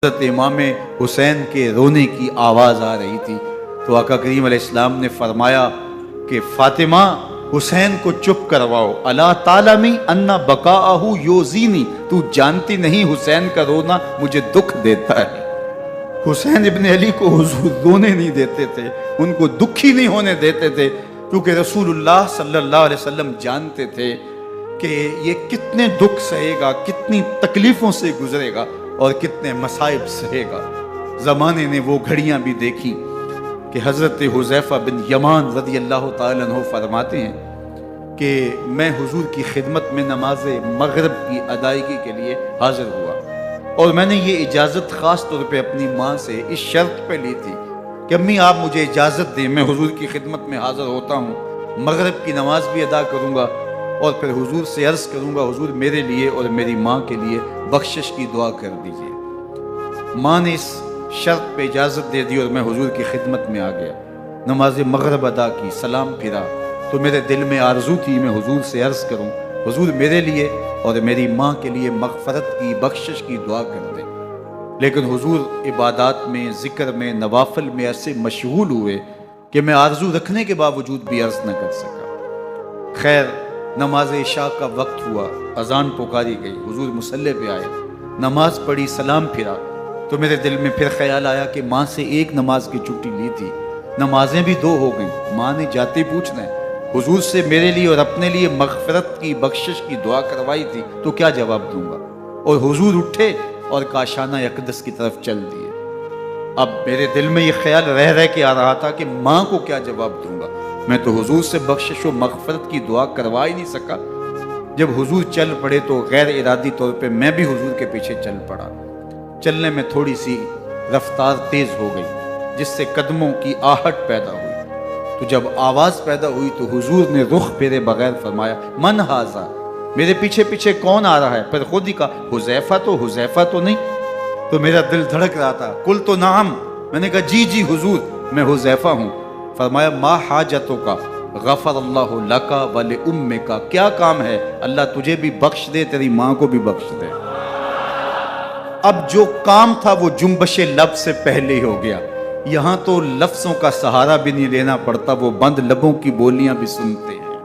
حضرت امام حسین کے رونے کی آواز آ رہی تھی تو آقا کریم علیہ السلام نے فرمایا کہ فاطمہ حسین کو چپ کرواؤ، اللہ تعالیٰ انا بقاءہ یوزینی، تو جانتی نہیں حسین کا رونا مجھے دکھ دیتا ہے۔ حسین ابن علی کو حضور رونے نہیں دیتے تھے، ان کو دکھی نہیں ہونے دیتے تھے، کیونکہ رسول اللہ صلی اللہ علیہ وسلم جانتے تھے کہ یہ کتنے دکھ سہے گا، کتنی تکلیفوں سے گزرے گا اور کتنے مصائب سہے گا۔ زمانے نے وہ گھڑیاں بھی دیکھی کہ حضرت حذیفہ بن یمان رضی اللہ تعالیٰ عنہ فرماتے ہیں کہ میں حضور کی خدمت میں نماز مغرب کی ادائیگی کے لیے حاضر ہوا، اور میں نے یہ اجازت خاص طور پہ اپنی ماں سے اس شرط پہ لی تھی کہ امی آپ مجھے اجازت دیں، میں حضور کی خدمت میں حاضر ہوتا ہوں، مغرب کی نماز بھی ادا کروں گا اور پھر حضور سے عرض کروں گا حضور میرے لیے اور میری ماں کے لیے بخشش کی دعا کر دیجیے۔ ماں نے اس شرط پہ اجازت دے دی اور میں حضور کی خدمت میں آ گیا، نماز مغرب ادا کی، سلام پھرا تو میرے دل میں آرزو تھی میں حضور سے عرض کروں حضور میرے لیے اور میری ماں کے لیے مغفرت کی بخشش کی دعا کر دیں، لیکن حضور عبادات میں، ذکر میں، نوافل میں ایسے مشغول ہوئے کہ میں آرزو رکھنے کے باوجود بھی عرض نہ کر سکا۔ خیر نماز عشاء کا وقت ہوا، اذان پکاری گئی، حضور مصلی پہ آئے، نماز پڑھی، سلام پھرا تو میرے دل میں پھر خیال آیا کہ ماں سے ایک نماز کی چھٹی لی تھی، نمازیں بھی دو ہو گئیں، ماں نے جاتے پوچھنا ہے حضور سے میرے لیے اور اپنے لیے مغفرت کی بخشش کی دعا کروائی تھی تو کیا جواب دوں گا، اور حضور اٹھے اور کاشانہ اقدس کی طرف چل دیے۔ اب میرے دل میں یہ خیال رہ کے آ رہا تھا کہ ماں کو کیا جواب دوں گا، میں تو حضور سے بخشش و مغفرت کی دعا کروا ہی نہیں سکا۔ جب حضور چل پڑے تو غیر ارادی طور پہ میں بھی حضور کے پیچھے چل پڑا، چلنے میں تھوڑی سی رفتار تیز ہو گئی جس سے قدموں کی آہٹ پیدا ہوئی، تو جب آواز پیدا ہوئی تو حضور نے رخ پھیرے بغیر فرمایا من ھذا، میرے پیچھے پیچھے کون آ رہا ہے؟ پھر خود ہی کہا حذیفہ تو نہیں، تو میرا دل دھڑک رہا تھا، قلت نعم، میں نے کہا جی جی حضور میں حذیفہ ہوں۔ فرمایا ما حاجتوں کا غفر اللہ لکا ولأمکا، کیا کام ہے اللہ تجھے بھی بخش دے تیری ماں کو بھی بخش دے۔ اب جو کام تھا وہ جنبش لب سے پہلے ہی ہو گیا، یہاں تو لفظوں کا سہارا بھی نہیں لینا پڑتا، وہ بند لبوں کی بولیاں بھی سنتے ہیں۔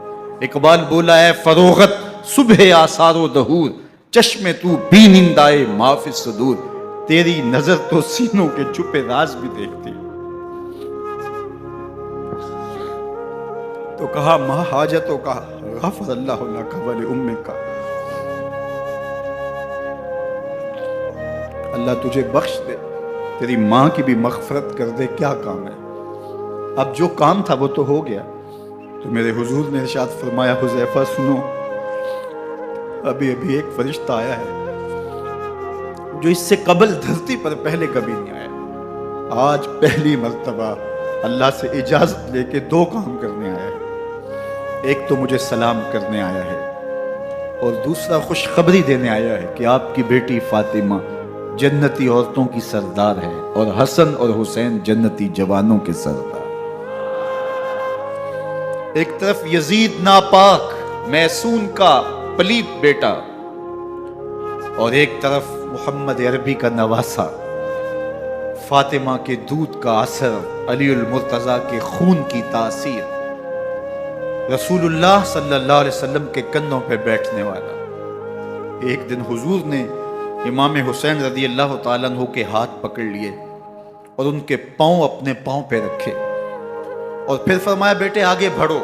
اقبال بولا ہے فروغت صبح آثار و دہور، چشم تو بی نندائے معاف صدور، تیری نظر تو سینوں کے چھپے راز بھی دیکھتی۔ تو کہا ما حاجتوں کا غفر اللہ لکا ولأمکا، اللہ تجھے بخش دے تیری ماں کی بھی مغفرت کر دے، کیا کام ہے؟ اب جو کام تھا وہ تو ہو گیا۔ تو میرے حضور نے ارشاد فرمایا حذیفہ سنو، ابھی ایک فرشتہ آیا ہے جو اس سے قبل دھرتی پر پہلے کبھی نہیں آیا، آج پہلی مرتبہ اللہ سے اجازت لے کے دو کام کرنے آیا ہے، ایک تو مجھے سلام کرنے آیا ہے اور دوسرا خوشخبری دینے آیا ہے کہ آپ کی بیٹی فاطمہ جنتی عورتوں کی سردار ہے اور حسن اور حسین جنتی جوانوں کے سردار۔ ایک طرف یزید ناپاک میسون کا پلیت بیٹا اور ایک طرف محمد عربی کا نواسا، فاطمہ کے دودھ کا اثر، علی المرتضیٰ کے خون کی تاثیر، رسول اللہ صلی اللہ علیہ وسلم کے کندھوں پہ بیٹھنے والا۔ ایک دن حضور نے امام حسین رضی اللہ تعالیٰ عنہ کے ہاتھ پکڑ لیے اور ان کے پاؤں اپنے پاؤں پہ رکھے اور پھر فرمایا بیٹے آگے بڑھو،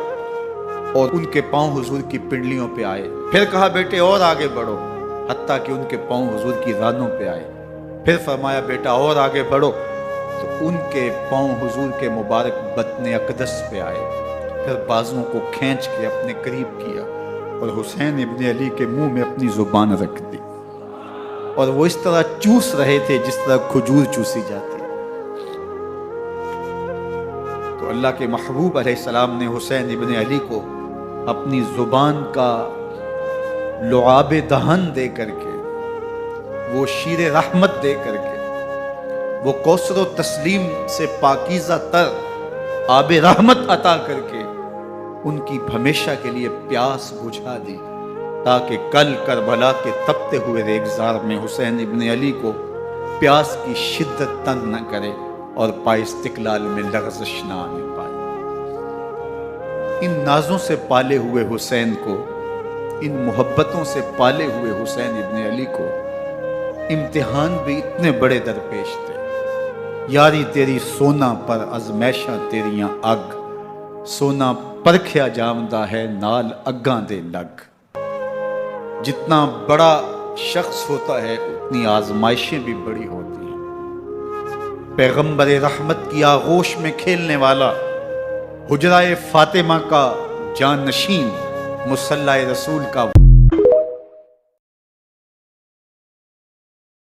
اور ان کے پاؤں حضور کی پنڈلیوں پہ آئے، پھر کہا بیٹے اور آگے بڑھو، حتیٰ کہ ان کے پاؤں حضور کی رانوں پہ آئے، پھر فرمایا بیٹا اور آگے بڑھو، تو ان کے پاؤں حضور کے مبارک بطن اقدس پہ آئے، پھر بازوں کو کھینچ کے اپنے قریب کیا اور حسین ابن علی کے منہ میں اپنی زبان رکھ دی، اور وہ اس طرح چوس رہے تھے جس طرح کھجور چوسی جاتی ہے۔ تو اللہ کے محبوب علیہ السلام نے حسین ابن علی کو اپنی زبان کا لعاب دہن دے کر کے، وہ شیر رحمت دے کر کے، وہ کوثر و تسلیم سے پاکیزہ تر آب رحمت عطا کر کے ان کی ہمیشہ کے لیے پیاس بجھا دی، تاکہ کل کربلا کے تپتے ہوئے ریگزار میں حسین ابن علی کو پیاس کی شدت تنگ نہ کرے اور پائے استقلال میں لغزش نہ آنے پائے۔ ان نازوں سے پالے ہوئے حسین کو، ان محبتوں سے پالے ہوئے حسین ابن علی کو امتحان بھی اتنے بڑے درپیش تھے۔ یاری تیری سونا پر ازمیشاں تیریاں اگ، سونا پرکھیا جامدہ ہے نال اگاں دے لگ۔ جتنا بڑا شخص ہوتا ہے اتنی آزمائشیں بھی بڑی ہوتی ہیں۔ پیغمبر رحمت کی آغوش میں کھیلنے والا، حجرہ فاطمہ کا جانشین، مصلی رسول کا